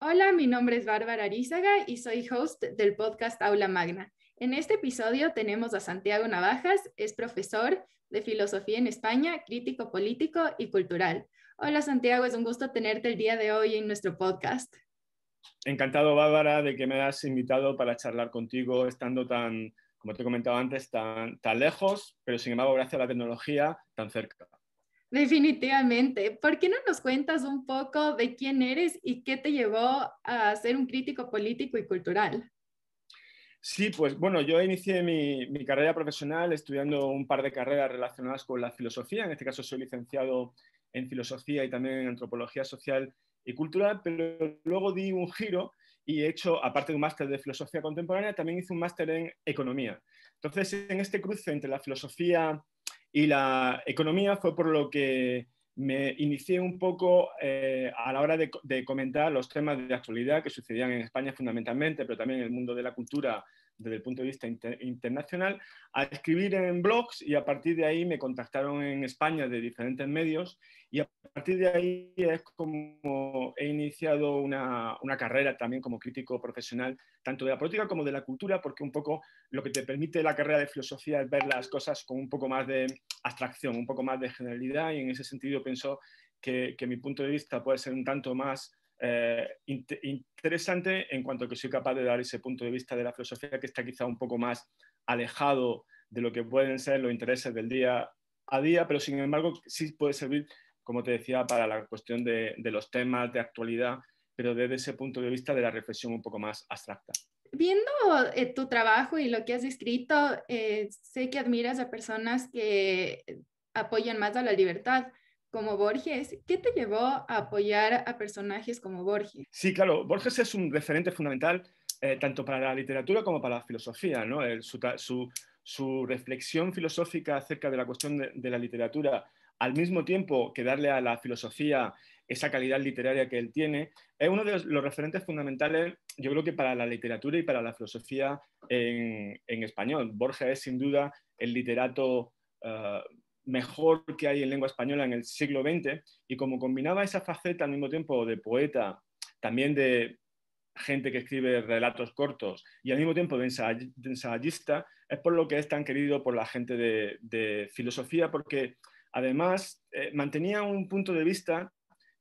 Hola, mi nombre es Bárbara Arizaga y soy host del podcast Aula Magna. En este episodio tenemos a Santiago Navajas, es profesor de filosofía en España, crítico político y cultural. Hola Santiago, es un gusto tenerte el día de hoy en nuestro podcast. Encantado, Bárbara, de que me hayas invitado para charlar contigo, estando tan, como te he comentado antes, tan lejos, pero sin embargo, gracias a la tecnología, tan cerca. Definitivamente. ¿Por qué no nos cuentas un poco de quién eres y qué te llevó a ser un crítico político y cultural? Sí, pues bueno, yo inicié mi carrera profesional estudiando un par de carreras relacionadas con la filosofía. En este caso soy licenciado en filosofía y también en antropología social y cultural, pero luego di un giro y he hecho, aparte de un máster de filosofía contemporánea, también hice un máster en economía. Entonces, en este cruce entre la filosofía y la economía fue por lo que me inicié un poco a la hora de comentar los temas de actualidad que sucedían en España fundamentalmente, pero también en el mundo de la cultura desde el punto de vista internacional, a escribir en blogs, y a partir de ahí me contactaron en España de diferentes medios y a partir de ahí es como he iniciado una carrera también como crítico profesional, tanto de la política como de la cultura, porque un poco lo que te permite la carrera de filosofía es ver las cosas con un poco más de abstracción, un poco más de generalidad, y en ese sentido pienso que mi punto de vista puede ser un tanto más interesante en cuanto a que soy capaz de dar ese punto de vista de la filosofía que está quizá un poco más alejado de lo que pueden ser los intereses del día a día, pero sin embargo sí puede servir, como te decía, para la cuestión de los temas de actualidad, pero desde ese punto de vista de la reflexión un poco más abstracta. Viendo tu trabajo y lo que has escrito, sé que admiras a personas que apoyan más a la libertad, como Borges. ¿Qué te llevó a apoyar a personajes como Borges? Sí, claro, Borges es un referente fundamental tanto para la literatura como para la filosofía, ¿no? Su reflexión filosófica acerca de la cuestión de la literatura, al mismo tiempo que darle a la filosofía esa calidad literaria que él tiene, es uno de los referentes fundamentales, yo creo que para la literatura y para la filosofía en español. Borges es sin duda el literato mejor que hay en lengua española en el siglo XX, y como combinaba esa faceta al mismo tiempo de poeta, también de gente que escribe relatos cortos y al mismo tiempo de ensayista, es por lo que es tan querido por la gente de filosofía, porque además mantenía un punto de vista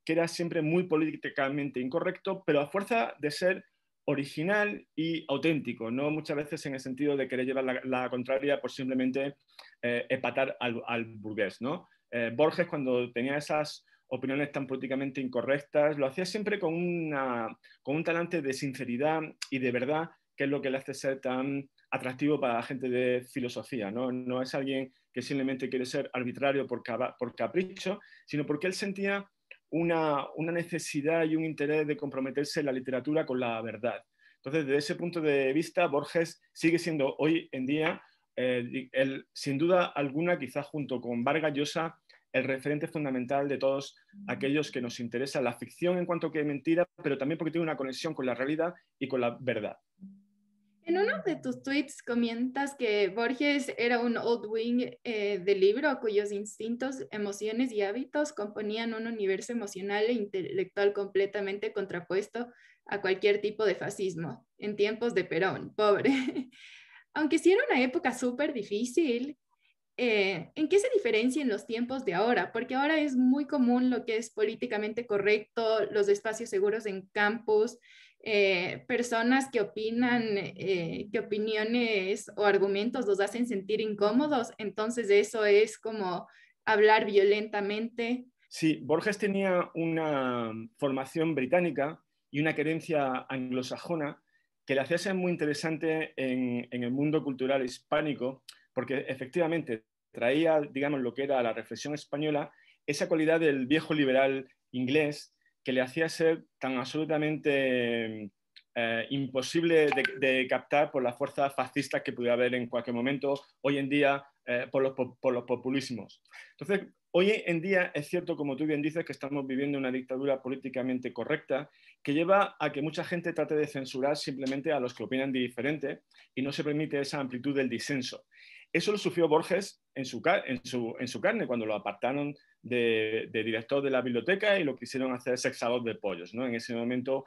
que era siempre muy políticamente incorrecto, pero a fuerza de ser original y auténtico, no muchas veces en el sentido de querer llevar la contraria por simplemente epatar al burgués, ¿no? Borges, cuando tenía esas opiniones tan políticamente incorrectas, lo hacía siempre con un talante de sinceridad y de verdad, que es lo que le hace ser tan atractivo para la gente de filosofía, ¿no? No es alguien que simplemente quiere ser arbitrario por capricho, sino porque él sentía una necesidad y un interés de comprometerse en la literatura con la verdad. Entonces, desde ese punto de vista, Borges sigue siendo hoy en día, sin duda alguna, quizás junto con Vargas Llosa, el referente fundamental de todos aquellos que nos interesa la ficción en cuanto que mentira, pero también porque tiene una conexión con la realidad y con la verdad. En uno de tus tweets comentas que Borges era un old wing del libro cuyos instintos, emociones y hábitos componían un universo emocional e intelectual completamente contrapuesto a cualquier tipo de fascismo en tiempos de Perón, pobre. Aunque sí era una época súper difícil, ¿en qué se diferencia en los tiempos de ahora? Porque ahora es muy común lo que es políticamente correcto, los espacios seguros en campus, personas que opinan, que opiniones o argumentos los hacen sentir incómodos, entonces eso es como hablar violentamente. Sí, Borges tenía una formación británica y una querencia anglosajona que le hacía ser muy interesante en el mundo cultural hispánico, porque efectivamente traía, digamos, lo que era la reflexión española, esa cualidad del viejo liberal inglés que le hacía ser tan absolutamente imposible de captar por las fuerzas fascistas que pudiera haber en cualquier momento hoy en día por los populismos. Entonces, hoy en día es cierto, como tú bien dices, que estamos viviendo una dictadura políticamente correcta que lleva a que mucha gente trate de censurar simplemente a los que opinan diferente y no se permite esa amplitud del disenso. Eso lo sufrió Borges en su carne cuando lo apartaron de director de la biblioteca y lo quisieron hacer sexador de pollos, ¿no? En ese momento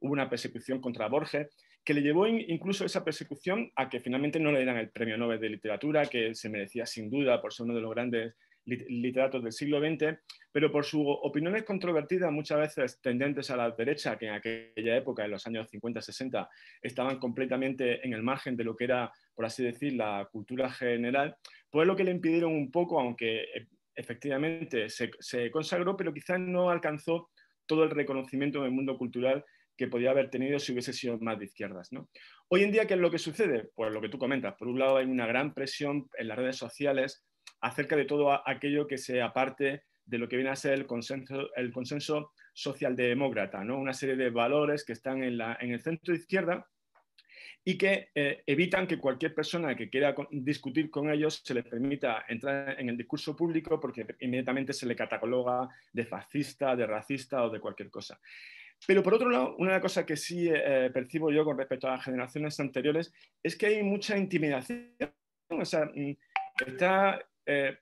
hubo una persecución contra Borges, que le llevó incluso esa persecución a que finalmente no le dieran el Premio Nobel de Literatura, que se merecía sin duda por ser uno de los grandes literatos del siglo XX, pero por sus opiniones controvertidas, muchas veces tendentes a la derecha, que en aquella época, en los años 50-60, estaban completamente en el margen de lo que era, por así decir, la cultura general, pues lo que le impidieron un poco, aunque efectivamente se consagró, pero quizás no alcanzó todo el reconocimiento en el mundo cultural que podía haber tenido si hubiese sido más de izquierdas, ¿no? Hoy en día, ¿qué es lo que sucede? Pues lo que tú comentas. Por un lado, hay una gran presión en las redes sociales acerca de todo aquello que sea parte de lo que viene a ser el consenso socialdemócrata, ¿no? Una serie de valores que están en el centro izquierda y que evitan que cualquier persona que quiera discutir con ellos se les permita entrar en el discurso público porque inmediatamente se le cataloga de fascista, de racista o de cualquier cosa. Pero por otro lado, una cosa que sí percibo yo con respecto a las generaciones anteriores es que hay mucha intimidación. O sea,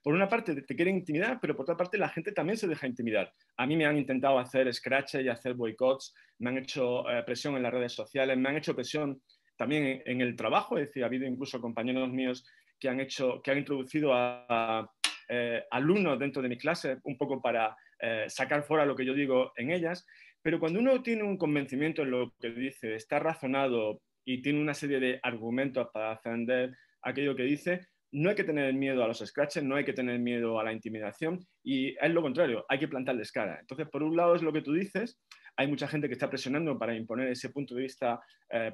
por una parte te quieren intimidar, pero por otra parte la gente también se deja intimidar. A mí me han intentado hacer scratches y hacer boicots, me han hecho presión en las redes sociales, me han hecho presión también en el trabajo. Es decir, ha habido incluso compañeros míos que han introducido a alumnos dentro de mis clases un poco para sacar fuera lo que yo digo en ellas. Pero cuando uno tiene un convencimiento en lo que dice, está razonado y tiene una serie de argumentos para defender aquello que dice, no hay que tener miedo a los scratches, no hay que tener miedo a la intimidación y es lo contrario, hay que plantarles cara. Entonces, por un lado es lo que tú dices, hay mucha gente que está presionando para imponer ese punto de vista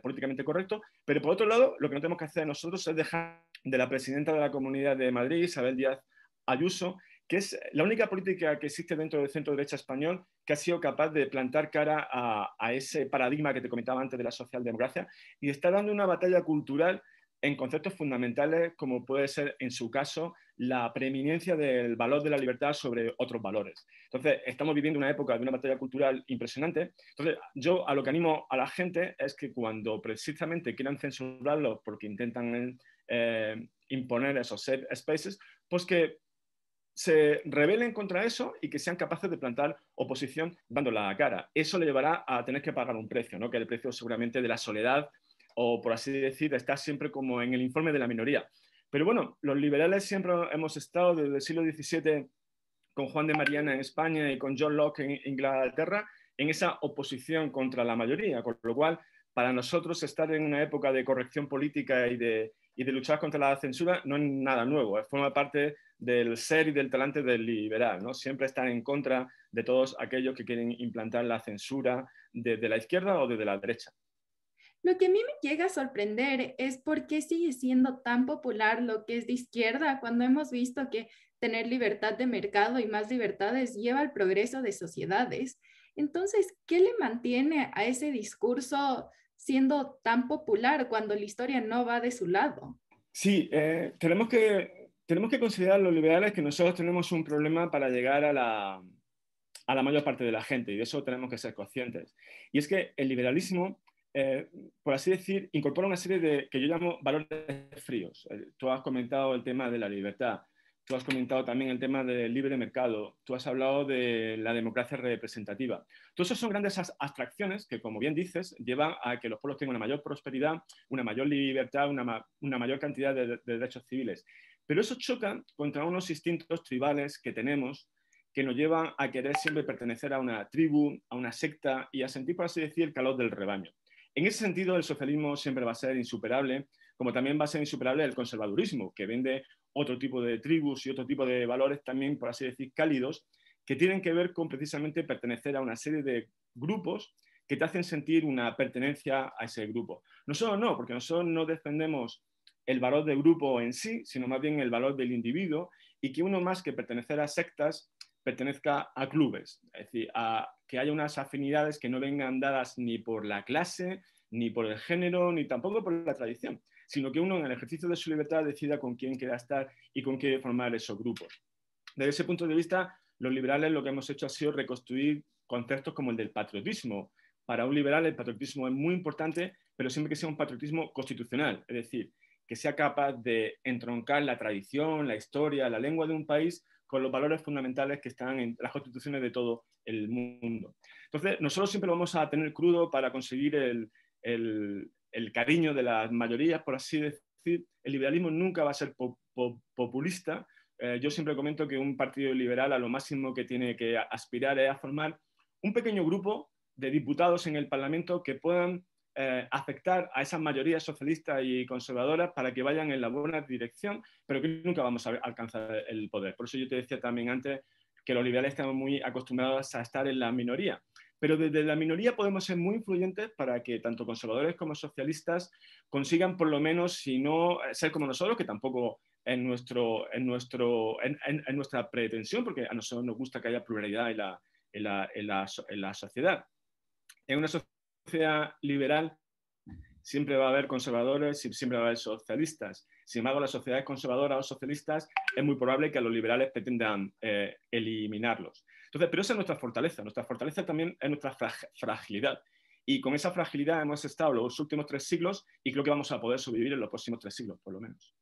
políticamente correcto, pero por otro lado, lo que no tenemos que hacer nosotros es dejar de la presidenta de la Comunidad de Madrid, Isabel Díaz Ayuso, que es la única política que existe dentro del centro derecha español que ha sido capaz de plantar cara a ese paradigma que te comentaba antes de la socialdemocracia y está dando una batalla cultural en conceptos fundamentales como puede ser, en su caso, la preeminencia del valor de la libertad sobre otros valores. Entonces, estamos viviendo una época de una batalla cultural impresionante. Entonces, yo a lo que animo a la gente es que cuando precisamente quieran censurarlos porque intentan imponer esos safe spaces, pues que se rebelen contra eso y que sean capaces de plantar oposición dando la cara. Eso le llevará a tener que pagar un precio, ¿no? Que es el precio seguramente de la soledad o, por así decir, estar siempre como en el informe de la minoría. Pero bueno, los liberales siempre hemos estado desde el siglo XVII con Juan de Mariana en España y con John Locke en Inglaterra en esa oposición contra la mayoría, con lo cual para nosotros estar en una época de corrección política y de luchar contra la censura no es nada nuevo, forma parte del ser y del talante del liberal, ¿no? Siempre estar en contra de todos aquellos que quieren implantar la censura desde la izquierda o desde la derecha. Lo que a mí me llega a sorprender es por qué sigue siendo tan popular lo que es de izquierda cuando hemos visto que tener libertad de mercado y más libertades lleva al progreso de sociedades. Entonces, ¿qué le mantiene a ese discurso siendo tan popular cuando la historia no va de su lado? Sí, tenemos que considerar los liberales que nosotros tenemos un problema para llegar a la mayor parte de la gente y de eso tenemos que ser conscientes. Y es que el liberalismo, por así decir, incorpora una serie de, que yo llamo valores fríos. Tú has comentado el tema de la libertad, tú has comentado también el tema del libre mercado, tú has hablado de la democracia representativa. Todos esos son grandes abstracciones que, como bien dices, llevan a que los pueblos tengan una mayor prosperidad, una mayor libertad, una mayor cantidad de derechos civiles. Pero eso choca contra unos instintos tribales que tenemos que nos llevan a querer siempre pertenecer a una tribu, a una secta y a sentir, por así decir, el calor del rebaño. En ese sentido, el socialismo siempre va a ser insuperable, como también va a ser insuperable el conservadurismo, que vende otro tipo de tribus y otro tipo de valores también, por así decir, cálidos, que tienen que ver con precisamente pertenecer a una serie de grupos que te hacen sentir una pertenencia a ese grupo. Nosotros no, porque nosotros no defendemos el valor del grupo en sí, sino más bien el valor del individuo y que uno más que pertenecer a sectas pertenezca a clubes, es decir, a que haya unas afinidades que no vengan dadas ni por la clase, ni por el género, ni tampoco por la tradición, sino que uno en el ejercicio de su libertad decida con quién quiera estar y con quién formar esos grupos. Desde ese punto de vista, los liberales lo que hemos hecho ha sido reconstruir conceptos como el del patriotismo. Para un liberal el patriotismo es muy importante, pero siempre que sea un patriotismo constitucional, es decir, que sea capaz de entroncar la tradición, la historia, la lengua de un país con los valores fundamentales que están en las constituciones de todo el mundo. Entonces, nosotros siempre lo vamos a tener crudo para conseguir el cariño de las mayorías, por así decir. El liberalismo nunca va a ser populista. Yo siempre comento que un partido liberal a lo máximo que tiene que aspirar es a formar un pequeño grupo de diputados en el Parlamento que puedan afectar a esas mayorías socialistas y conservadoras para que vayan en la buena dirección, pero que nunca vamos a alcanzar el poder. Por eso yo te decía también antes que los liberales estamos muy acostumbrados a estar en la minoría. Pero desde la minoría podemos ser muy influyentes para que tanto conservadores como socialistas consigan por lo menos, si no ser como nosotros, que tampoco en nuestra pretensión, porque a nosotros nos gusta que haya pluralidad en la sociedad. En una sociedad liberal siempre va a haber conservadores y siempre va a haber socialistas. Sin embargo, las sociedades conservadoras o socialistas es muy probable que a los liberales pretendan eliminarlos. Entonces, pero esa es nuestra fortaleza. Nuestra fortaleza también es nuestra fragilidad. Y con esa fragilidad hemos estado los últimos 3 siglos y creo que vamos a poder sobrevivir en los próximos 3 siglos, por lo menos.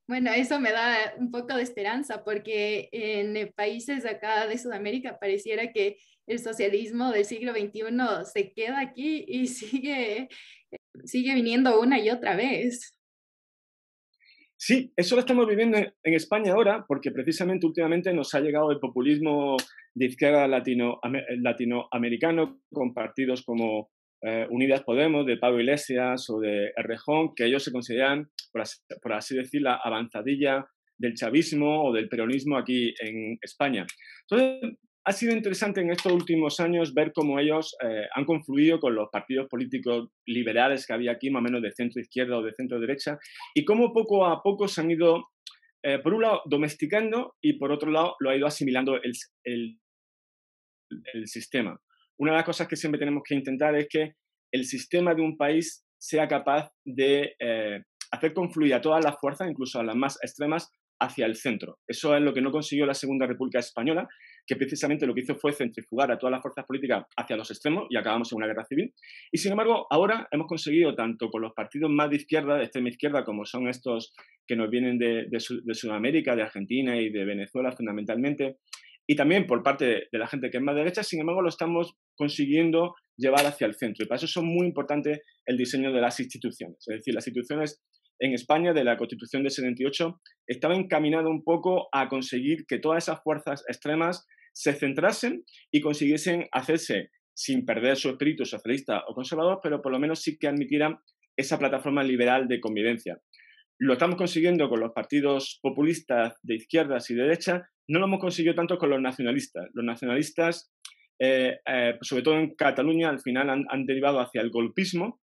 Bueno, eso me da un poco de esperanza porque en países acá de Sudamérica pareciera que el socialismo del siglo XXI se queda aquí y sigue viniendo una y otra vez. Sí, eso lo estamos viviendo en España ahora porque precisamente últimamente nos ha llegado el populismo de izquierda latinoamericano con partidos como Unidas Podemos, de Pablo Iglesias o de Errejón, que ellos se consideran, por así decir, la avanzadilla del chavismo o del peronismo aquí en España. Entonces, ha sido interesante en estos últimos años ver cómo ellos han confluido con los partidos políticos liberales que había aquí, más o menos de centro-izquierda o de centro-derecha, y cómo poco a poco se han ido, por un lado, domesticando y por otro lado, lo ha ido asimilando el sistema. Una de las cosas que siempre tenemos que intentar es que el sistema de un país sea capaz de hacer confluir a todas las fuerzas, incluso a las más extremas, hacia el centro. Eso es lo que no consiguió la Segunda República Española, que precisamente lo que hizo fue centrifugar a todas las fuerzas políticas hacia los extremos y acabamos en una guerra civil. Y sin embargo, ahora hemos conseguido, tanto con los partidos más de izquierda, de extrema izquierda, como son estos que nos vienen de Sudamérica, de Argentina y de Venezuela fundamentalmente, y también por parte de la gente que es más derecha, sin embargo, lo estamos consiguiendo llevar hacia el centro. Y para eso son muy importantes el diseño de las instituciones. Es decir, las instituciones en España de la Constitución del 78 estaba encaminado un poco a conseguir que todas esas fuerzas extremas se centrasen y consiguiesen hacerse sin perder su espíritu socialista o conservador, pero por lo menos sí que admitieran esa plataforma liberal de convivencia. Lo estamos consiguiendo con los partidos populistas de izquierdas y de derecha, no lo hemos conseguido tanto con los nacionalistas. Los nacionalistas, sobre todo en Cataluña, al final han derivado hacia el golpismo,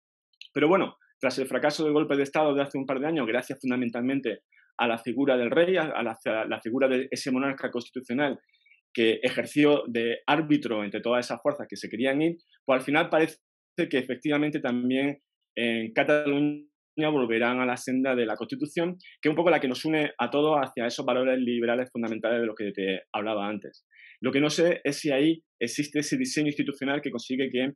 pero bueno, tras el fracaso del golpe de Estado de hace un par de años, gracias fundamentalmente a la figura del rey, a la figura de ese monarca constitucional que ejerció de árbitro entre todas esas fuerzas que se querían ir, pues al final parece que efectivamente también en Cataluña volverán a la senda de la Constitución, que es un poco la que nos une a todos hacia esos valores liberales fundamentales de los que te hablaba antes. Lo que no sé es si ahí existe ese diseño institucional que consigue que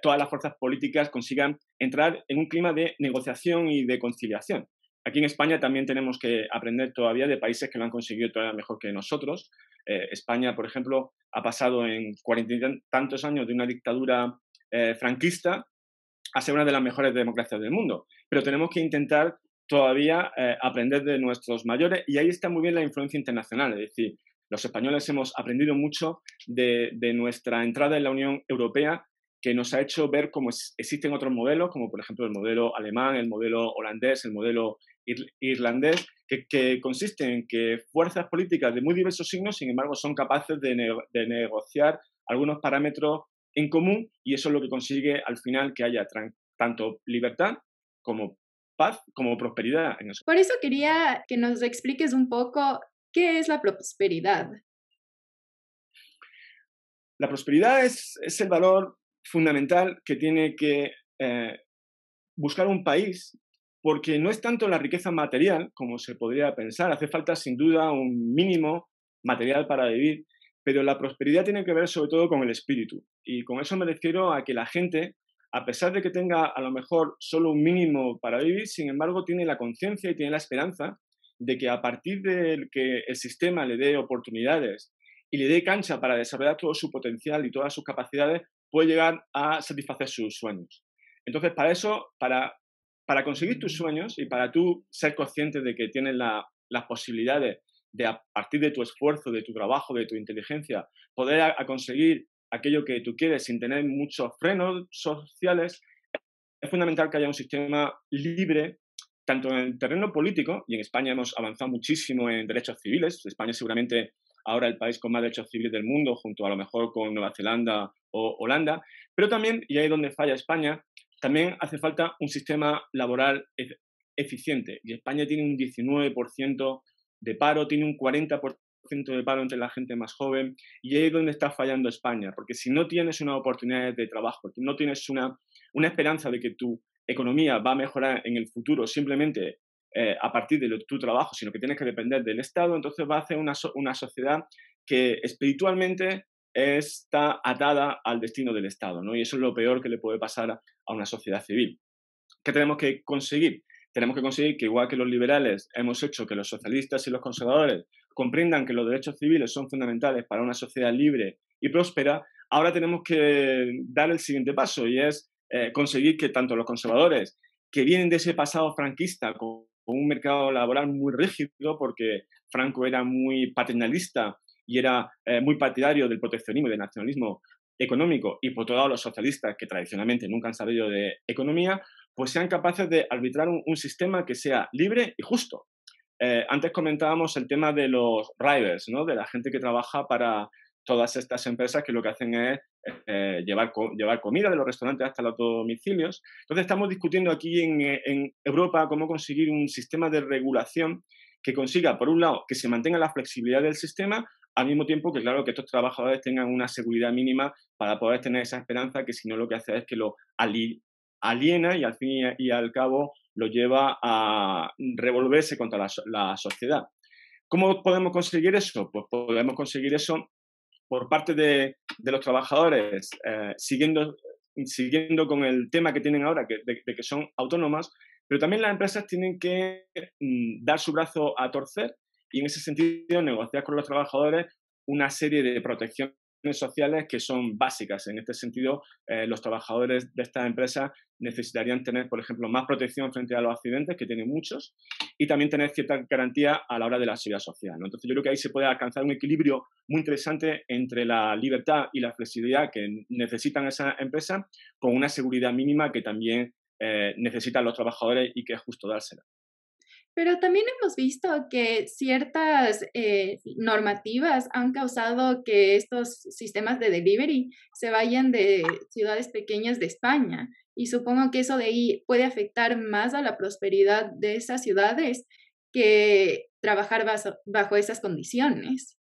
todas las fuerzas políticas consigan entrar en un clima de negociación y de conciliación. Aquí en España también tenemos que aprender todavía de países que lo han conseguido todavía mejor que nosotros. España, por ejemplo, ha pasado en 40 y tantos años de una dictadura franquista a ser una de las mejores democracias del mundo. Pero tenemos que intentar todavía aprender de nuestros mayores y ahí está muy bien la influencia internacional. Es decir, los españoles hemos aprendido mucho de nuestra entrada en la Unión Europea, que nos ha hecho ver cómo existen otros modelos, como por ejemplo el modelo alemán, el modelo holandés, el modelo irlandés, que consisten en que fuerzas políticas de muy diversos signos, sin embargo, son capaces de negociar algunos parámetros en común y eso es lo que consigue al final que haya tanto libertad como paz, como prosperidad. Por eso quería que nos expliques un poco qué es la prosperidad. La prosperidad es el valor fundamental que tiene que buscar un país, porque no es tanto la riqueza material como se podría pensar, hace falta sin duda un mínimo material para vivir, pero la prosperidad tiene que ver sobre todo con el espíritu. Y con eso me refiero a que la gente, a pesar de que tenga a lo mejor solo un mínimo para vivir, sin embargo tiene la conciencia y tiene la esperanza de que a partir de que el sistema le dé oportunidades y le dé cancha para desarrollar todo su potencial y todas sus capacidades, puede llegar a satisfacer sus sueños. Entonces, para eso, para conseguir tus sueños y para tú ser consciente de que tienes las posibilidades de, a partir de tu esfuerzo, de tu trabajo, de tu inteligencia, poder a conseguir aquello que tú quieres sin tener muchos frenos sociales, es fundamental que haya un sistema libre, tanto en el terreno político, y en España hemos avanzado muchísimo en derechos civiles. España es seguramente ahora el país con más derechos civiles del mundo, junto a lo mejor con Nueva Zelanda o Holanda, pero también, y ahí es donde falla España, también hace falta un sistema laboral eficiente. Y España tiene un 19% de paro, tiene un 40% de paro entre la gente más joven, y ahí es donde está fallando España, porque si no tienes una oportunidad de trabajo, no tienes una esperanza de que tu economía va a mejorar en el futuro simplemente a partir de tu trabajo, sino que tienes que depender del Estado, entonces va a hacer una sociedad que espiritualmente está atada al destino del Estado, ¿no? Y eso es lo peor que le puede pasar a una sociedad civil. ¿Qué tenemos que conseguir? Tenemos que conseguir que, igual que los liberales hemos hecho que los socialistas y los conservadores comprendan que los derechos civiles son fundamentales para una sociedad libre y próspera, ahora tenemos que dar el siguiente paso, y es conseguir que tanto los conservadores, que vienen de ese pasado franquista con un mercado laboral muy rígido, porque Franco era muy paternalista y era muy partidario del proteccionismo y del nacionalismo económico, y por otro lado los socialistas, que tradicionalmente nunca han sabido de economía, pues sean capaces de arbitrar un sistema que sea libre y justo. Antes comentábamos el tema de los riders, ¿no? De la gente que trabaja para todas estas empresas que lo que hacen es llevar comida de los restaurantes hasta los domicilios. Entonces estamos discutiendo aquí en Europa cómo conseguir un sistema de regulación que consiga, por un lado, que se mantenga la flexibilidad del sistema, al mismo tiempo que, claro, que estos trabajadores tengan una seguridad mínima para poder tener esa esperanza, que si no lo que hace es que lo aliena y al fin y al cabo lo lleva a revolverse contra la sociedad. ¿Cómo podemos conseguir eso? Pues podemos conseguir eso por parte de los trabajadores, siguiendo con el tema que tienen ahora, de que son autónomas, pero también las empresas tienen que dar su brazo a torcer y, en ese sentido, negociar con los trabajadores una serie de protecciones sociales que son básicas. En este sentido, los trabajadores de estas empresas necesitarían tener, por ejemplo, más protección frente a los accidentes, que tienen muchos, y también tener cierta garantía a la hora de la seguridad social, ¿no? Entonces, yo creo que ahí se puede alcanzar un equilibrio muy interesante entre la libertad y la flexibilidad que necesitan esas empresas, con una seguridad mínima que también necesitan los trabajadores y que es justo dársela. Pero también hemos visto que ciertas normativas han causado que estos sistemas de delivery se vayan de ciudades pequeñas de España. Y supongo que eso de ahí puede afectar más a la prosperidad de esas ciudades que trabajar bajo esas condiciones.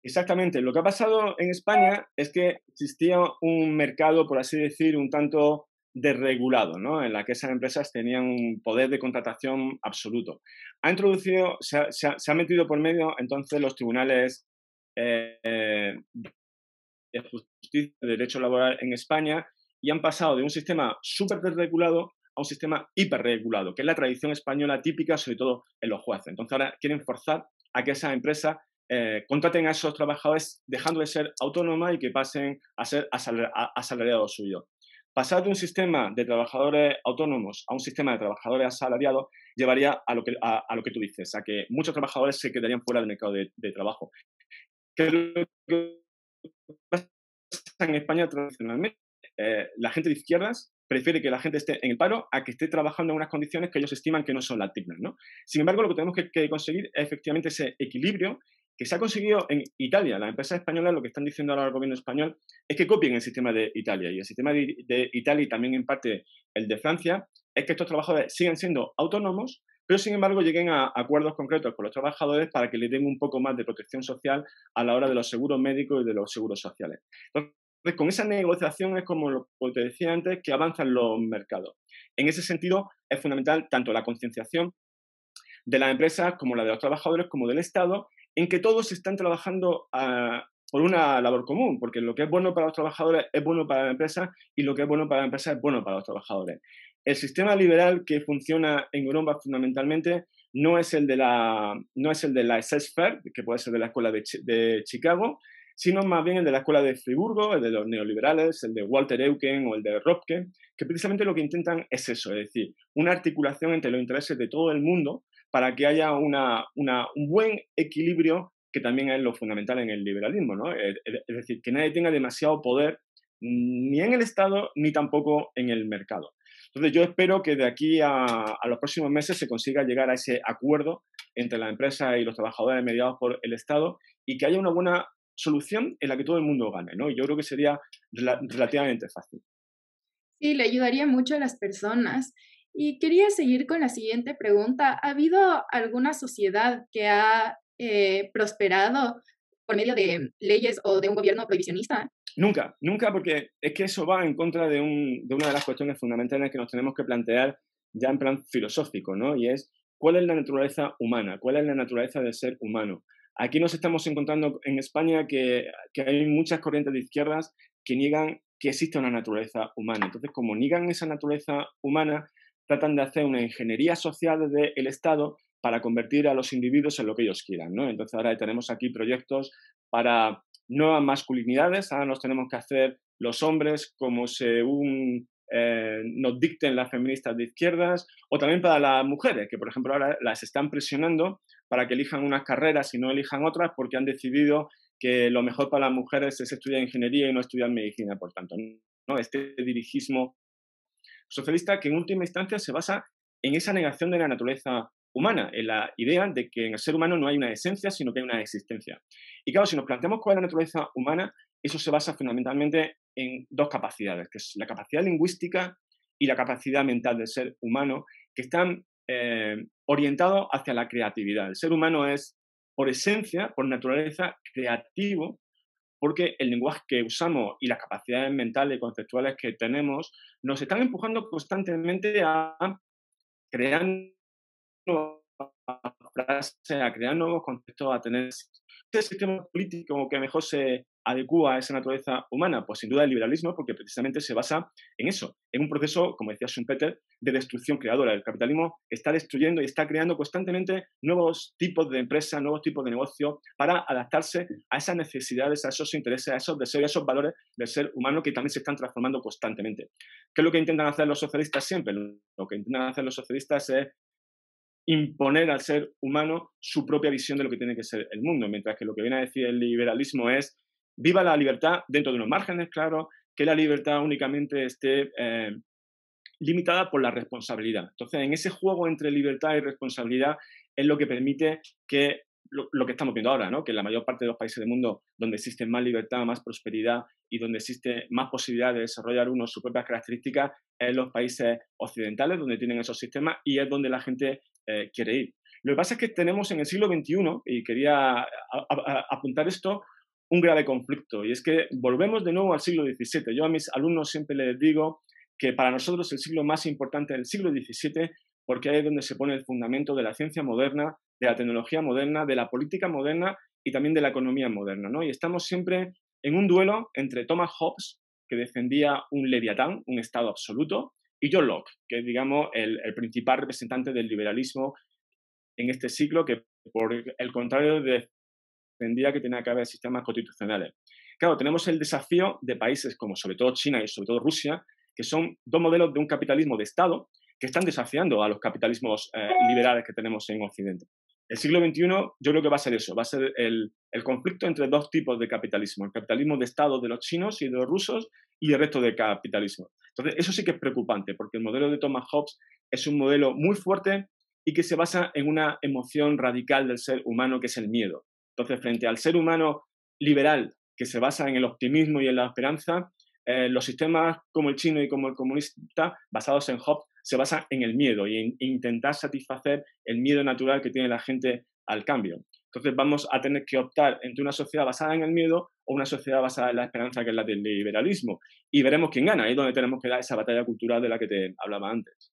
Exactamente. Lo que ha pasado en España es que existía un mercado, por así decir, un tanto desregulado, ¿no? En la que esas empresas tenían un poder de contratación absoluto. Se ha metido por medio entonces los tribunales de justicia de derecho laboral en España, y han pasado de un sistema súper desregulado a un sistema hiperregulado, que es la tradición española típica, sobre todo en los jueces. Entonces ahora quieren forzar a que esas empresas contraten a esos trabajadores dejando de ser autónomas y que pasen a ser asalariados suyos. Pasar de un sistema de trabajadores autónomos a un sistema de trabajadores asalariados llevaría a lo que tú dices, a que muchos trabajadores se quedarían fuera del mercado de trabajo. ¿Qué es lo que pasa en España tradicionalmente? La gente de izquierdas prefiere que la gente esté en el paro a que esté trabajando en unas condiciones que ellos estiman que no son las dignas, ¿no? Sin embargo, lo que tenemos que conseguir es efectivamente ese equilibrio que se ha conseguido en Italia. Las empresas españolas lo que están diciendo ahora al gobierno español es que copien el sistema de Italia. Y el sistema de Italia, y también en parte el de Francia, es que estos trabajadores sigan siendo autónomos, pero sin embargo lleguen a acuerdos concretos con los trabajadores para que les den un poco más de protección social a la hora de los seguros médicos y de los seguros sociales. Entonces, con esa negociación es como lo que te decía antes, que avanzan los mercados. En ese sentido, es fundamental tanto la concienciación de las empresas como la de los trabajadores, como del Estado, en que todos están trabajando por una labor común, porque lo que es bueno para los trabajadores es bueno para la empresa, y lo que es bueno para la empresa es bueno para los trabajadores. El sistema liberal que funciona en Europa fundamentalmente no es el de la SS Fair, que puede ser de la escuela de Chicago, sino más bien el de la escuela de Friburgo, el de los neoliberales, el de Walter Eucken o el de Röpke, que precisamente lo que intentan es eso, es decir, una articulación entre los intereses de todo el mundo para que haya un buen equilibrio, que también es lo fundamental en el liberalismo, ¿no? Es decir, que nadie tenga demasiado poder ni en el Estado ni tampoco en el mercado. Entonces yo espero que de aquí a los próximos meses se consiga llegar a ese acuerdo entre la empresa y los trabajadores mediados por el Estado y que haya una buena solución en la que todo el mundo gane, ¿no? Y yo creo que sería relativamente fácil. Sí, le ayudaría mucho a las personas. Y quería seguir con la siguiente pregunta. ¿Ha habido alguna sociedad que ha prosperado por medio de leyes o de un gobierno prohibicionista? Nunca, nunca, porque es que eso va en contra de una de las cuestiones fundamentales que nos tenemos que plantear ya en plan filosófico, ¿no? Y es, ¿cuál es la naturaleza humana? ¿Cuál es la naturaleza del ser humano? Aquí nos estamos encontrando en España que hay muchas corrientes de izquierdas que niegan que existe una naturaleza humana. Entonces, como niegan esa naturaleza humana, tratan de hacer una ingeniería social desde el Estado para convertir a los individuos en lo que ellos quieran, ¿no? Entonces ahora tenemos aquí proyectos para nuevas masculinidades, ahora nos tenemos que hacer los hombres como según nos dicten las feministas de izquierdas, o también para las mujeres, que por ejemplo ahora las están presionando para que elijan unas carreras y no elijan otras porque han decidido que lo mejor para las mujeres es estudiar ingeniería y no estudiar medicina, por tanto, ¿no? Este dirigismo socialista que en última instancia se basa en esa negación de la naturaleza humana, en la idea de que en el ser humano no hay una esencia, sino que hay una existencia. Y claro, si nos planteamos cuál es la naturaleza humana, eso se basa fundamentalmente en dos capacidades, que es la capacidad lingüística y la capacidad mental del ser humano, que están orientados hacia la creatividad. El ser humano es, por esencia, por naturaleza, creativo, porque el lenguaje que usamos y las capacidades mentales y conceptuales que tenemos nos están empujando constantemente a crear nuevas frases, a crear nuevos conceptos, a tener ese sistema político que mejor se adecua a esa naturaleza humana. Pues sin duda el liberalismo, porque precisamente se basa en eso, en un proceso, como decía Schumpeter, de destrucción creadora. El capitalismo está destruyendo y está creando constantemente nuevos tipos de empresas, nuevos tipos de negocios para adaptarse a esas necesidades, a esos intereses, a esos deseos, a esos valores del ser humano que también se están transformando constantemente. ¿Qué es lo que intentan hacer los socialistas siempre? Lo que intentan hacer los socialistas es imponer al ser humano su propia visión de lo que tiene que ser el mundo, mientras que lo que viene a decir el liberalismo es viva la libertad dentro de unos márgenes claros, que la libertad únicamente esté limitada por la responsabilidad. Entonces, en ese juego entre libertad y responsabilidad es lo que permite que lo que estamos viendo ahora, ¿no? Que en la mayor parte de los países del mundo donde existe más libertad, más prosperidad y donde existe más posibilidad de desarrollar uno sus propias características es los países occidentales donde tienen esos sistemas y es donde la gente quiere ir. Lo que pasa es que tenemos en el siglo XXI, y quería apuntar esto, un grave conflicto, y es que volvemos de nuevo al siglo XVII. Yo a mis alumnos siempre les digo que para nosotros el siglo más importante es el siglo XVII, porque ahí es donde se pone el fundamento de la ciencia moderna, de la tecnología moderna, de la política moderna y también de la economía moderna, ¿no? Y estamos siempre en un duelo entre Thomas Hobbes, que defendía un leviatán, un estado absoluto, y John Locke, que es, digamos, el principal representante del liberalismo en este siglo, que por el contrario defendía que tenía que haber sistemas constitucionales. Claro, tenemos el desafío de países como sobre todo China y sobre todo Rusia, que son dos modelos de un capitalismo de Estado que están desafiando a los capitalismos liberales que tenemos en Occidente. El siglo XXI yo creo que va a ser eso, va a ser el conflicto entre dos tipos de capitalismo, el capitalismo de Estado de los chinos y de los rusos y el resto del capitalismo. Entonces, eso sí que es preocupante, porque el modelo de Thomas Hobbes es un modelo muy fuerte y que se basa en una emoción radical del ser humano, que es el miedo. Entonces, frente al ser humano liberal, que se basa en el optimismo y en la esperanza, los sistemas como el chino y como el comunista, basados en Hobbes, se basan en el miedo y en intentar satisfacer el miedo natural que tiene la gente al cambio. Entonces vamos a tener que optar entre una sociedad basada en el miedo o una sociedad basada en la esperanza, que es la del liberalismo. Y veremos quién gana, ahí es donde tenemos que dar esa batalla cultural de la que te hablaba antes.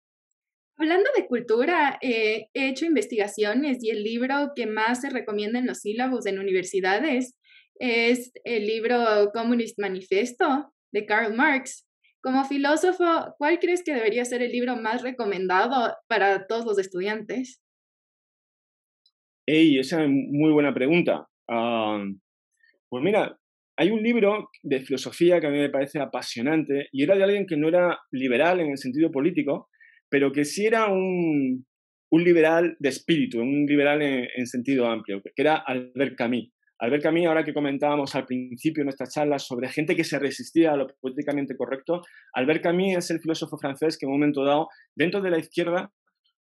Hablando de cultura, he hecho investigaciones y el libro que más se recomienda en los sílabos en universidades es el libro Communist Manifesto de Karl Marx. Como filósofo, ¿cuál crees que debería ser el libro más recomendado para todos los estudiantes? Esa es muy buena pregunta. Pues mira, hay un libro de filosofía que a mí me parece apasionante y era de alguien que no era liberal en el sentido político, pero que sí era un liberal de espíritu, un liberal en sentido amplio, que era Albert Camus. Albert Camus, ahora que comentábamos al principio de nuestra charla sobre gente que se resistía a lo políticamente correcto, Albert Camus es el filósofo francés que en un momento dado, dentro de la izquierda,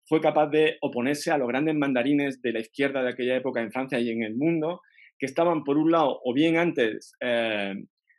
fue capaz de oponerse a los grandes mandarines de la izquierda de aquella época en Francia y en el mundo, que estaban, por un lado, o bien antes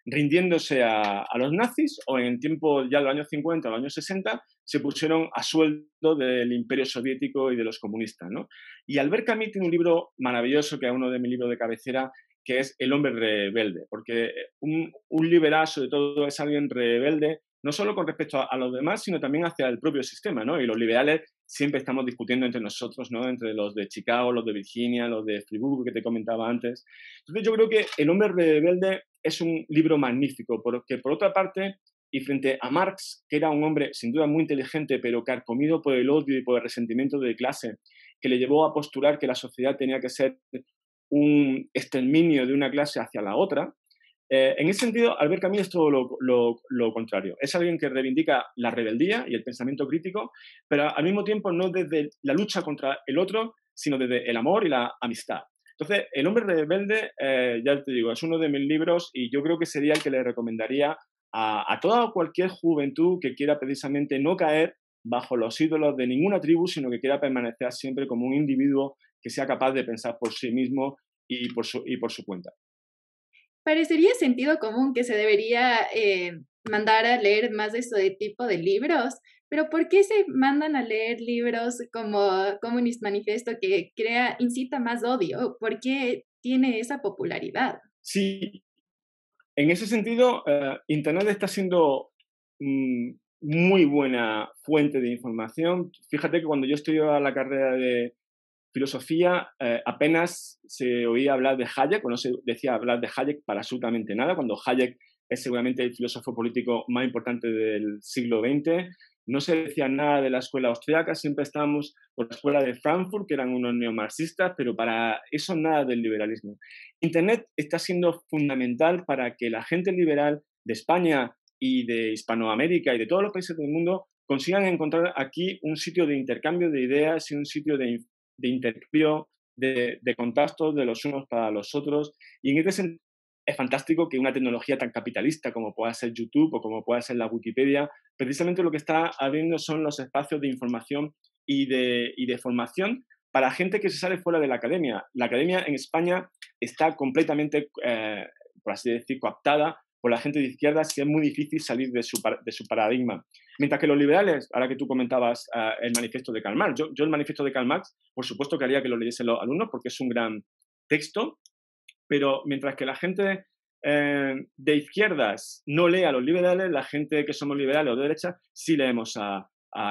rindiéndose a los nazis, o en el tiempo ya de los años 50 o los años 60, se pusieron a sueldo del imperio soviético y de los comunistas, ¿no? Y Albert Camus tiene un libro maravilloso, que es uno de mis libros de cabecera, que es El hombre rebelde, porque un liberal, sobre todo, es alguien rebelde, no solo con respecto a los demás, sino también hacia el propio sistema, ¿no? Y los liberales siempre estamos discutiendo entre nosotros, ¿no? Entre los de Chicago, los de Virginia, los de Friburgo, que te comentaba antes. Entonces yo creo que El hombre rebelde es un libro magnífico, porque por otra parte, y frente a Marx, que era un hombre sin duda muy inteligente, pero carcomido por el odio y por el resentimiento de clase, que le llevó a postular que la sociedad tenía que ser un exterminio de una clase hacia la otra, en ese sentido, Albert Camus es todo lo contrario. Es alguien que reivindica la rebeldía y el pensamiento crítico, pero al mismo tiempo no desde la lucha contra el otro, sino desde el amor y la amistad. Entonces, El hombre rebelde, ya te digo, es uno de mis libros y yo creo que sería el que le recomendaría a toda o cualquier juventud que quiera precisamente no caer bajo los ídolos de ninguna tribu, sino que quiera permanecer siempre como un individuo que sea capaz de pensar por sí mismo y por su cuenta. Parecería sentido común que se debería mandar a leer más de este tipo de libros, pero ¿por qué se mandan a leer libros como Communist Manifesto que incita más odio? ¿Por qué tiene esa popularidad? Sí, en ese sentido, Internet está siendo muy buena fuente de información. Fíjate que cuando yo estudiaba la carrera de filosofía, apenas se oía hablar de Hayek, o no se decía hablar de Hayek para absolutamente nada, cuando Hayek es seguramente el filósofo político más importante del siglo XX. No se decía nada de la escuela austríaca, siempre estábamos por la escuela de Frankfurt, que eran unos neomarxistas, pero para eso nada del liberalismo. Internet está siendo fundamental para que la gente liberal de España y de Hispanoamérica y de todos los países del mundo consigan encontrar aquí un sitio de intercambio de ideas y un sitio de intercambio, de contactos de los unos para los otros. Y en este sentido es fantástico que una tecnología tan capitalista como pueda ser YouTube o como pueda ser la Wikipedia, precisamente lo que está abriendo son los espacios de información y de formación para gente que se sale fuera de la academia. La academia en España está completamente, por así decir, cooptada por la gente de izquierdas y es muy difícil salir de su paradigma. Mientras que los liberales, ahora que tú comentabas el manifiesto de Karl Marx, yo el manifiesto de Karl Marx, por supuesto que haría que lo leyesen los alumnos porque es un gran texto, pero mientras que la gente de izquierdas no lee a los liberales, la gente que somos liberales o de derecha sí leemos a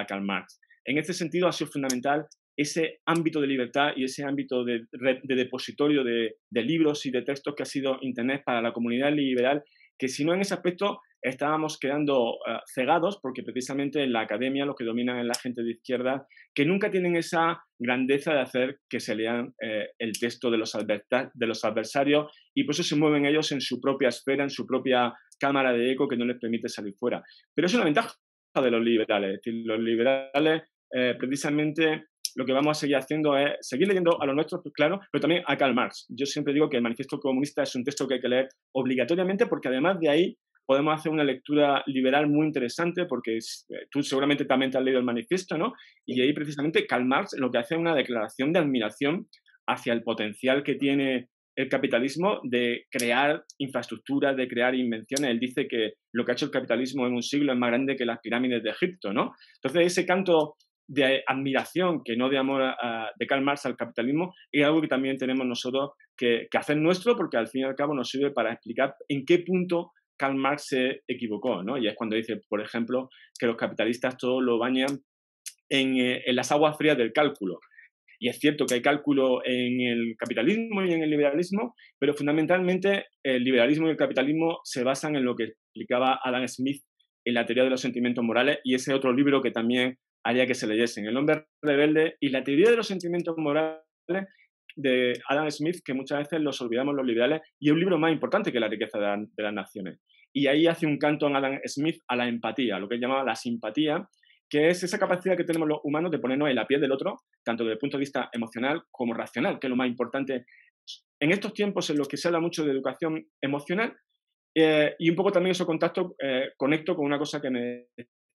Karl Marx. En este sentido ha sido fundamental ese ámbito de libertad y ese ámbito de depositorio de libros y de textos que ha sido Internet para la comunidad liberal, que si no en ese aspecto estábamos quedando cegados porque precisamente en la academia lo que dominan es la gente de izquierda que nunca tienen esa grandeza de hacer que se lean el texto de los adversarios y por eso se mueven ellos en su propia esfera, en su propia cámara de eco que no les permite salir fuera. Pero es una ventaja de los liberales, es decir, los liberales precisamente lo que vamos a seguir haciendo es seguir leyendo a los nuestros, pues claro, pero también a Karl Marx. Yo siempre digo que el Manifiesto Comunista es un texto que hay que leer obligatoriamente porque además de ahí podemos hacer una lectura liberal muy interesante porque tú seguramente también te has leído el manifiesto, ¿no? Y ahí precisamente Karl Marx lo que hace es una declaración de admiración hacia el potencial que tiene el capitalismo de crear infraestructuras, de crear invenciones. Él dice que lo que ha hecho el capitalismo en un siglo es más grande que las pirámides de Egipto, ¿no? Entonces ese canto de admiración, que no de amor de Karl Marx al capitalismo, es algo que también tenemos nosotros que hacer nuestro porque al fin y al cabo nos sirve para explicar en qué punto Karl Marx se equivocó, ¿no? Y es cuando dice, por ejemplo, que los capitalistas todo lo bañan en las aguas frías del cálculo. Y es cierto que hay cálculo en el capitalismo y en el liberalismo, pero fundamentalmente el liberalismo y el capitalismo se basan en lo que explicaba Adam Smith en la teoría de los sentimientos morales y ese otro libro que también haría que se leyesen, El hombre rebelde y la teoría de los sentimientos morales, de Adam Smith que muchas veces los olvidamos los liberales, y es un libro más importante que La riqueza de las naciones. Y ahí hace un canto en Adam Smith a la empatía, lo que él llamaba la simpatía, que es esa capacidad que tenemos los humanos de ponernos en la piel del otro, tanto desde el punto de vista emocional como racional, que es lo más importante en estos tiempos en los que se habla mucho de educación emocional. Y un poco también eso conecto con una cosa que me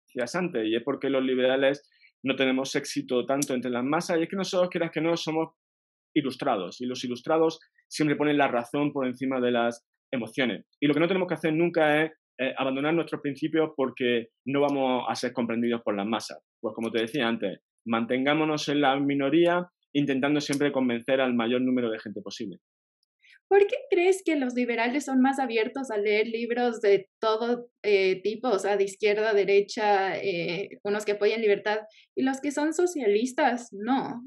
decías antes, y es porque los liberales no tenemos éxito tanto entre las masas, y es que nosotros, quieras que no, somos ilustrados, y los ilustrados siempre ponen la razón por encima de las emociones. Y lo que no tenemos que hacer nunca es abandonar nuestros principios porque no vamos a ser comprendidos por las masas. Pues como te decía antes, mantengámonos en la minoría intentando siempre convencer al mayor número de gente posible. ¿Por qué crees que los liberales son más abiertos a leer libros de todo tipo, o sea, de izquierda, derecha, unos que apoyan libertad, y los que son socialistas, no?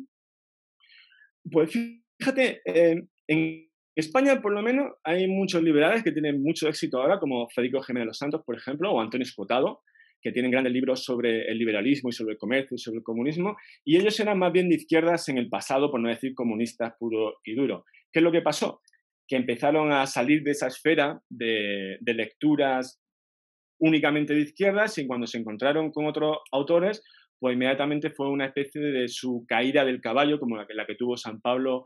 Pues fíjate, en España por lo menos hay muchos liberales que tienen mucho éxito ahora, como Federico Jiménez Los Santos, por ejemplo, o Antonio Escotado, que tienen grandes libros sobre el liberalismo y sobre el comercio y sobre el comunismo, y ellos eran más bien de izquierdas en el pasado, por no decir comunistas puro y duro. ¿Qué es lo que pasó? Que empezaron a salir de esa esfera de lecturas únicamente de izquierdas, y cuando se encontraron con otros autores, pues inmediatamente fue una especie de su caída del caballo, como la que tuvo San Pablo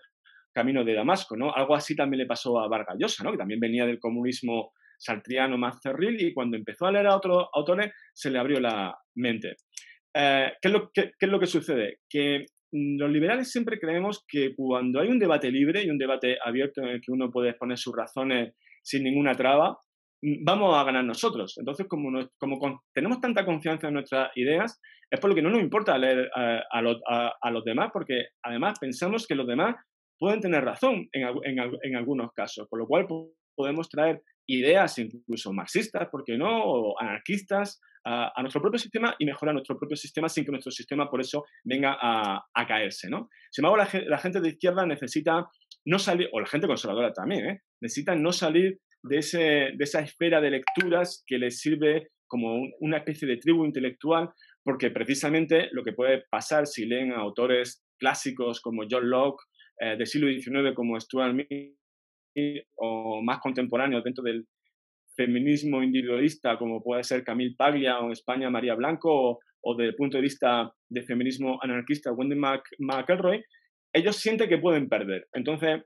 camino de Damasco, ¿no? Algo así también le pasó a Vargas Llosa, ¿no? Que también venía del comunismo sartriano más cerril, y cuando empezó a leer a otros autores se le abrió la mente. ¿Qué es lo que sucede? Que los liberales siempre creemos que cuando hay un debate libre y un debate abierto en el que uno puede exponer sus razones sin ninguna traba, vamos a ganar nosotros. Entonces, tenemos tanta confianza en nuestras ideas, es por lo que no nos importa leer a los demás, porque además pensamos que los demás pueden tener razón en algunos casos, por lo cual podemos traer ideas incluso marxistas, ¿por qué no?, o anarquistas a nuestro propio sistema y mejorar nuestro propio sistema sin que nuestro sistema por eso venga a caerse, ¿no? Sin embargo, la gente de izquierda necesita no salir, o la gente conservadora también, necesita no salir de esa esfera de lecturas que les sirve como una especie de tribu intelectual, porque precisamente lo que puede pasar si leen a autores clásicos como John Locke, del siglo XIX como Stuart Mill, o más contemporáneos dentro del feminismo individualista como puede ser Camille Paglia, o en España María Blanco, o desde el punto de vista de feminismo anarquista Wendy McElroy, ellos sienten que pueden perder. Entonces,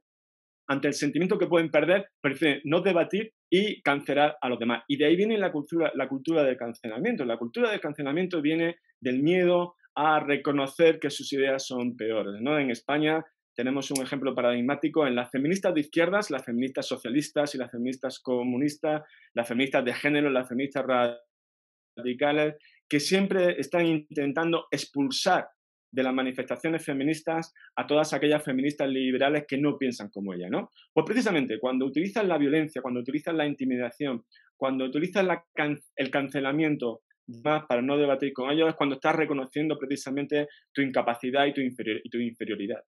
ante el sentimiento que pueden perder, prefieren no debatir y cancelar a los demás. Y de ahí viene la cultura del cancelamiento. La cultura del cancelamiento viene del miedo a reconocer que sus ideas son peores, ¿no? En España tenemos un ejemplo paradigmático en las feministas de izquierdas, las feministas socialistas y las feministas comunistas, las feministas de género, las feministas radicales, que siempre están intentando expulsar de las manifestaciones feministas a todas aquellas feministas liberales que no piensan como ella, ¿no? Pues precisamente cuando utilizan la violencia, cuando utilizan la intimidación, cuando utilizan el cancelamiento más para no debatir con ellos, es cuando estás reconociendo precisamente tu incapacidad y tu inferioridad.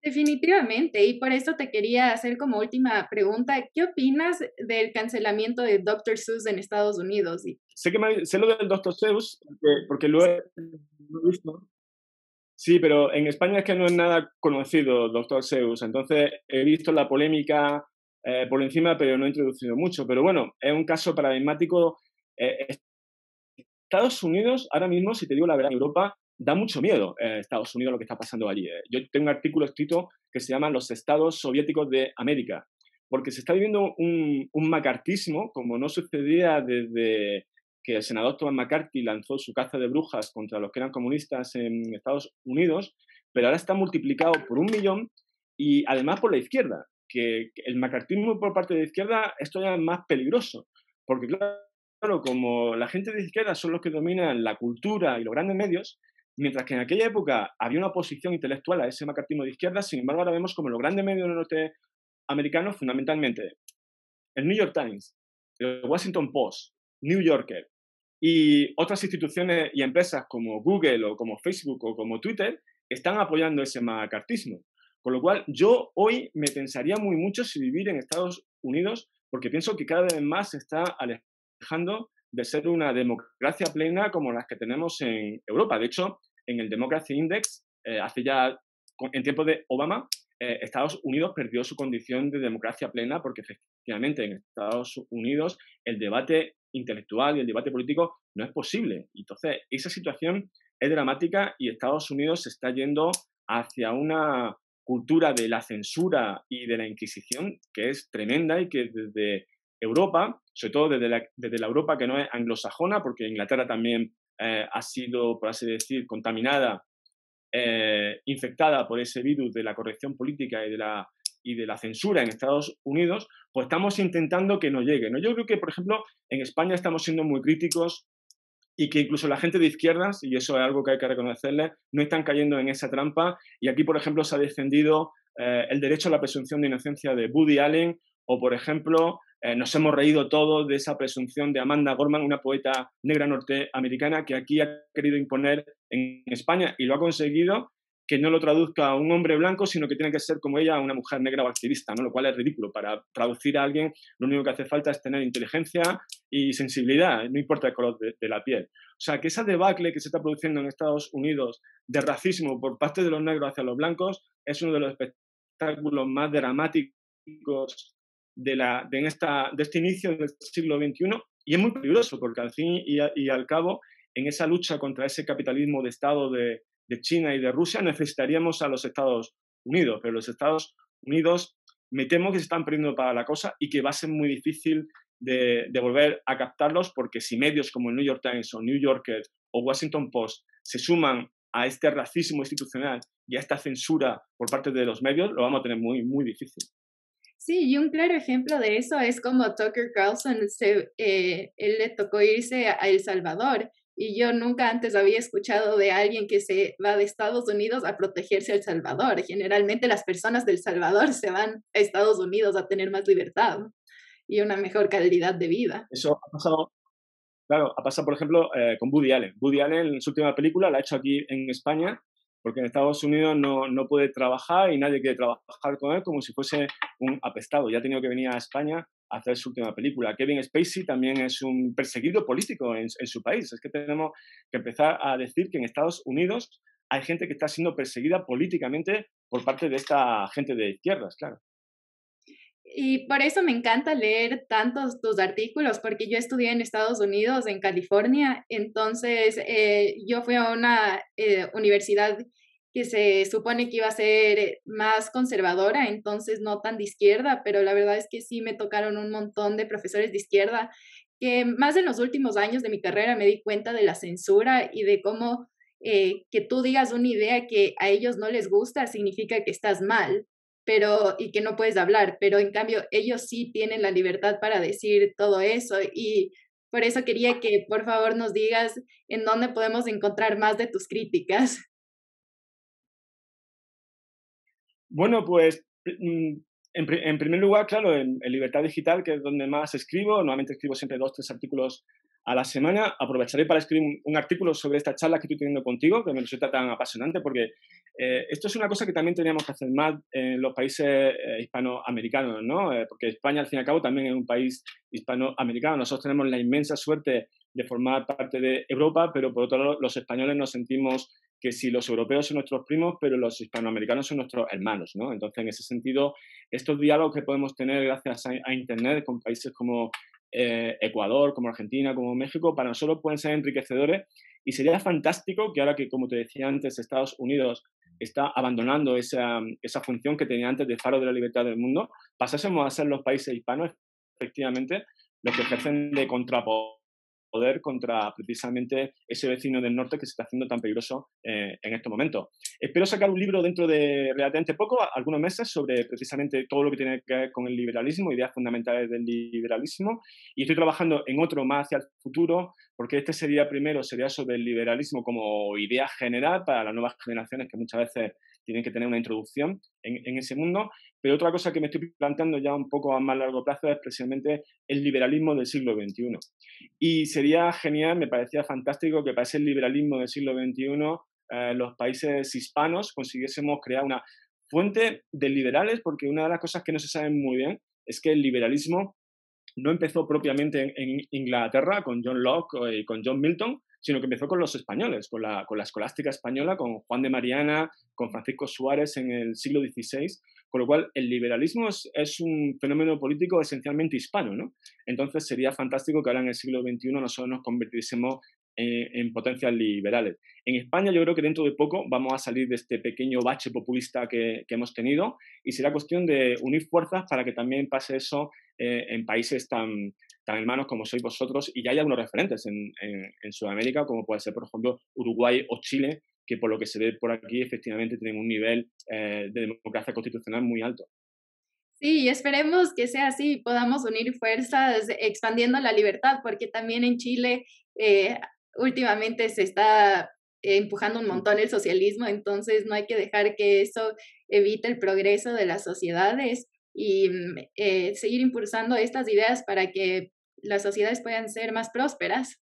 Definitivamente, y por eso te quería hacer como última pregunta, ¿qué opinas del cancelamiento de Dr. Seuss en Estados Unidos? Sé lo del Dr. Seuss porque lo he visto. Sí, pero en España es que no es nada conocido Dr. Seuss, entonces he visto la polémica por encima, pero no he introducido mucho. Pero bueno, es un caso paradigmático. Estados Unidos, ahora mismo, si te digo la verdad, en Europa da mucho miedo Estados Unidos lo que está pasando allí. Yo tengo un artículo escrito que se llama Los Estados Soviéticos de América, porque se está viviendo un macartismo como no sucedía desde que el senador Thomas McCarthy lanzó su caza de brujas contra los que eran comunistas en Estados Unidos, pero ahora está multiplicado por 1.000.000, y además por la izquierda, que el macartismo por parte de la izquierda esto ya es más peligroso, porque claro, como la gente de izquierda son los que dominan la cultura y los grandes medios, mientras que en aquella época había una oposición intelectual a ese macartismo de izquierda, sin embargo ahora vemos como los grandes medios norteamericanos, fundamentalmente el New York Times, el Washington Post, New Yorker y otras instituciones y empresas como Google o como Facebook o como Twitter están apoyando ese macartismo. Con lo cual yo hoy me pensaría muy mucho si vivir en Estados Unidos, porque pienso que cada vez más se está alejando de ser una democracia plena como las que tenemos en Europa. De hecho, en el Democracy Index, en tiempos de Obama, Estados Unidos perdió su condición de democracia plena porque efectivamente en Estados Unidos el debate intelectual y el debate político no es posible. Entonces, esa situación es dramática y Estados Unidos se está yendo hacia una cultura de la censura y de la Inquisición que es tremenda y que desde Europa, sobre todo desde la Europa que no es anglosajona, porque Inglaterra también ha sido, por así decir, contaminada, infectada por ese virus de la corrección política y de la censura en Estados Unidos, pues estamos intentando que no llegue, ¿no? Yo creo que, por ejemplo, en España estamos siendo muy críticos y que incluso la gente de izquierdas, y eso es algo que hay que reconocerle, no están cayendo en esa trampa. Y aquí, por ejemplo, se ha defendido el derecho a la presunción de inocencia de Woody Allen, o, por ejemplo, nos hemos reído todos de esa presunción de Amanda Gorman, una poeta negra norteamericana que aquí ha querido imponer en España y lo ha conseguido, que no lo traduzca a un hombre blanco, sino que tiene que ser como ella, una mujer negra o activista, ¿no? Lo cual es ridículo. Para traducir a alguien, lo único que hace falta es tener inteligencia y sensibilidad, no importa el color de la piel. O sea, que esa debacle que se está produciendo en Estados Unidos de racismo por parte de los negros hacia los blancos es uno de los espectáculos más dramáticos de este inicio del siglo XXI, y es muy peligroso porque al fin y al cabo, en esa lucha contra ese capitalismo de Estado de China y de Rusia, necesitaríamos a los Estados Unidos, pero los Estados Unidos me temo que se están perdiendo para la cosa y que va a ser muy difícil de volver a captarlos, porque si medios como el New York Times o New Yorker o Washington Post se suman a este racismo institucional y a esta censura por parte de los medios, lo vamos a tener muy, muy difícil. Sí, y un claro ejemplo de eso es como Tucker Carlson, él le tocó irse a El Salvador y yo nunca antes había escuchado de alguien que se va de Estados Unidos a protegerse a El Salvador. Generalmente las personas del Salvador se van a Estados Unidos a tener más libertad y una mejor calidad de vida. Eso ha pasado, claro, ha pasado, por ejemplo, con Woody Allen. Woody Allen, en su última película, la ha hecho aquí en España, porque en Estados Unidos no puede trabajar y nadie quiere trabajar con él, como si fuese un apestado. Ya ha tenido que venir a España a hacer su última película. Kevin Spacey también es un perseguido político en su país. Es que tenemos que empezar a decir que en Estados Unidos hay gente que está siendo perseguida políticamente por parte de esta gente de izquierdas, claro. Y por eso me encanta leer tantos tus artículos, porque yo estudié en Estados Unidos, en California, entonces yo fui a una universidad que se supone que iba a ser más conservadora, entonces no tan de izquierda, pero la verdad es que sí me tocaron un montón de profesores de izquierda, que más en los últimos años de mi carrera me di cuenta de la censura y de cómo que tú digas una idea que a ellos no les gusta significa que estás mal, pero y que no puedes hablar, pero en cambio ellos sí tienen la libertad para decir todo eso y por eso quería que por favor nos digas en dónde podemos encontrar más de tus críticas. Bueno, pues en primer lugar, claro, en Libertad Digital, que es donde más escribo, normalmente escribo siempre 2 o 3 artículos a la semana. Aprovecharé para escribir un artículo sobre esta charla que estoy teniendo contigo, que me resulta tan apasionante, porque esto es una cosa que también teníamos que hacer más en los países hispanoamericanos, ¿no? Porque España, al fin y al cabo, también es un país hispanoamericano. Nosotros tenemos la inmensa suerte de formar parte de Europa, pero por otro lado, los españoles nos sentimos que si los europeos son nuestros primos, pero los hispanoamericanos son nuestros hermanos, ¿no? Entonces, en ese sentido, estos diálogos que podemos tener gracias a Internet con países como Ecuador, como Argentina, como México, para nosotros pueden ser enriquecedores y sería fantástico que ahora que, como te decía antes, Estados Unidos está abandonando esa función que tenía antes de faro de la libertad del mundo, pasásemos a ser los países hispanos, efectivamente, los que ejercen de contrapoder contra precisamente ese vecino del norte que se está haciendo tan peligroso en estos momentos. Espero sacar un libro dentro de relativamente poco, algunos meses, sobre precisamente todo lo que tiene que ver con el liberalismo, ideas fundamentales del liberalismo, y estoy trabajando en otro más hacia el futuro, porque este sería sobre el liberalismo como idea general para las nuevas generaciones que muchas veces tienen que tener una introducción en ese mundo. Pero otra cosa que me estoy planteando ya un poco a más largo plazo es precisamente el liberalismo del siglo XXI. Y sería genial, me parecía fantástico que para ese liberalismo del siglo XXI los países hispanos consiguiésemos crear una fuente de liberales, porque una de las cosas que no se saben muy bien es que el liberalismo no empezó propiamente en Inglaterra con John Locke y con John Milton, sino que empezó con los españoles, con la escolástica española, con Juan de Mariana, con Francisco Suárez en el siglo XVI, con lo cual el liberalismo es un fenómeno político esencialmente hispano, ¿no? Entonces sería fantástico que ahora en el siglo XXI nosotros nos convirtiésemos en potencias liberales. En España yo creo que dentro de poco vamos a salir de este pequeño bache populista que hemos tenido y será cuestión de unir fuerzas para que también pase eso en países tan hermanos como sois vosotros, y ya hay algunos referentes en Sudamérica, como puede ser, por ejemplo, Uruguay o Chile, que por lo que se ve por aquí efectivamente tienen un nivel de democracia constitucional muy alto. Sí, y esperemos que sea así y podamos unir fuerzas expandiendo la libertad, porque también en Chile eh, últimamente se está empujando un montón el socialismo, entonces no hay que dejar que eso evite el progreso de las sociedades y seguir impulsando estas ideas para que las sociedades puedan ser más prósperas.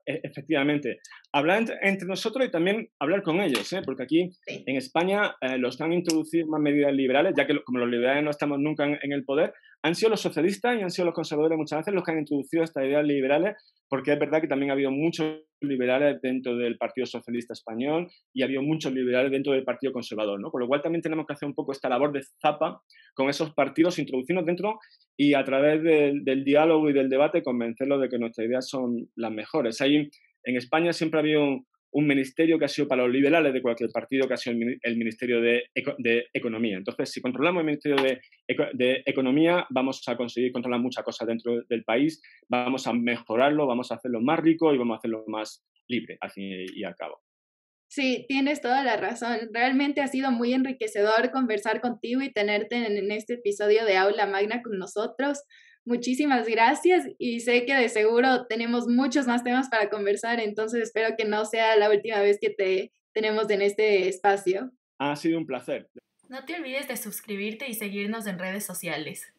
Efectivamente. Hablar entre nosotros y también hablar con ellos, ¿eh? Porque aquí Sí. en España los que han introducido más medidas liberales, ya que como los liberales no estamos nunca en el poder, han sido los socialistas y han sido los conservadores muchas veces los que han introducido estas ideas liberales, porque es verdad que también ha habido muchos liberales dentro del Partido Socialista Español y ha habido muchos liberales dentro del Partido Conservador, ¿no? Con lo cual también tenemos que hacer un poco esta labor de zapa con esos partidos, introducirnos dentro y a través del diálogo y del debate convencerlos de que nuestras ideas son las mejores. En España siempre ha habido un ministerio que ha sido para los liberales de cualquier partido, que ha sido el Ministerio de Economía. Entonces, si controlamos el Ministerio de Economía, vamos a conseguir controlar muchas cosas dentro del país, vamos a mejorarlo, vamos a hacerlo más rico y vamos a hacerlo más libre, al fin y al cabo. Sí, tienes toda la razón. Realmente ha sido muy enriquecedor conversar contigo y tenerte en este episodio de Aula Magna con nosotros. Muchísimas gracias y sé que de seguro tenemos muchos más temas para conversar, entonces espero que no sea la última vez que te tenemos en este espacio. Ha sido un placer. No te olvides de suscribirte y seguirnos en redes sociales.